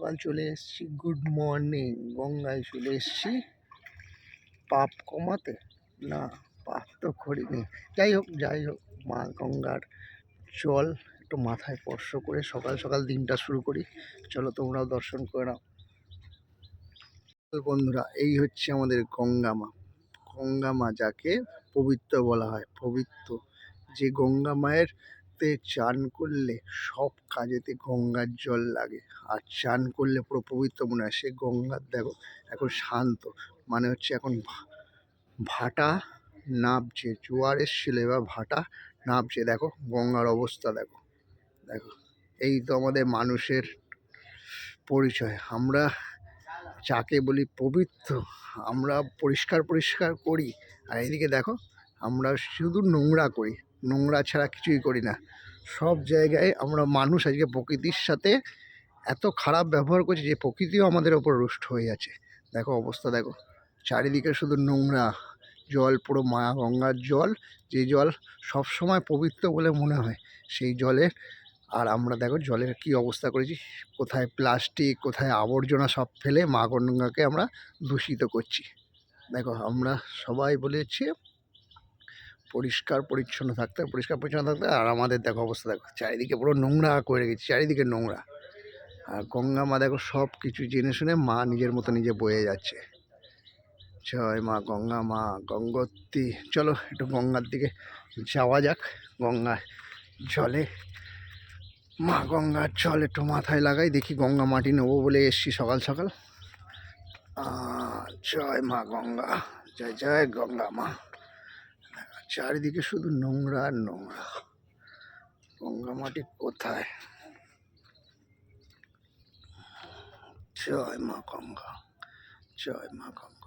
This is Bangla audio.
সকাল চলে এসেছি, গুড মর্নিং। গঙ্গায় চলে এসেছি পাপ কমাতে, না পাপ তো করিনি। যাই হোক মা গঙ্গার জল একটু মাথায় স্পর্শ করে সকাল সকাল দিনটা শুরু করি। চলো তোমরাও দর্শন করে নাও। তো বন্ধুরা, এই হচ্ছে আমাদের গঙ্গা মা। গঙ্গা মা যাকে পবিত্র বলা হয়, পবিত্র। যে গঙ্গা মায়ের তে চান করলে সব কাজেতে গঙ্গার জল লাগে, আর চান করলে পুরো পবিত্র মনে হয়। সে গঙ্গার দেখো এখন শান্ত, মানে হচ্ছে এখন ভাটা নামছে, জোয়ার এসছিল এবার ভাটা নামছে। দেখো গঙ্গার অবস্থা, দেখো দেখো। এই তো আমাদের মানুষের পরিচয়। আমরা যাকে বলি পবিত্র, আমরা পরিষ্কার পরিষ্কার করি, আর এদিকে দেখো আমরা শুধু নোংরা করি। নোংরা ছাড়া কিছুই করি না। সব জায়গায় আমরা মানুষ আজকে প্রকৃতির সাথে এত খারাপ ব্যবহার করছি যে প্রকৃতিও আমাদের ওপর রুষ্ট হয়ে যাচ্ছে। দেখো অবস্থা, দেখো চারিদিকে শুধু নোংরা জল, পুরো মা গঙ্গার জল, যে জল সবসময় পবিত্র বলে মনে হয় সেই জলের। আর আমরা দেখো জলের কি অবস্থা করেছি, কোথায় প্লাস্টিক, কোথায় আবর্জনা সব ফেলে মা গঙ্গাকে আমরা দূষিত করছি। দেখো আমরা সবাই বলেছি পরিষ্কার পরিচ্ছন্ন থাকতে, পরিষ্কার পরিচ্ছন্ন থাকতে, আর আমাদের দেখো অবস্থা, দেখো চারিদিকে পুরো নোংরা করে রেখেছি, চারিদিকে নোংরা। আর গঙ্গা মা দেখো সব কিছু জেনে শুনে মা নিজের মতো নিজে বয়ে যাচ্ছে। জয় মা গঙ্গা, মা গঙ্গোত্রী। চলো একটু গঙ্গার দিকে যাওয়া যাক। গঙ্গা জলে, মা গঙ্গার জল একটু মাথায় লাগাই, দেখি গঙ্গা মাটি নেবো বলে এসছি সকাল সকাল। জয় মা গঙ্গা, জয় জয় গঙ্গা মা। চারিদিকে শুধু নোংরা আর নোংরা, গঙ্গা মাটি কোথায়? জয় মা গঙ্গা, জয় মা গঙ্গা।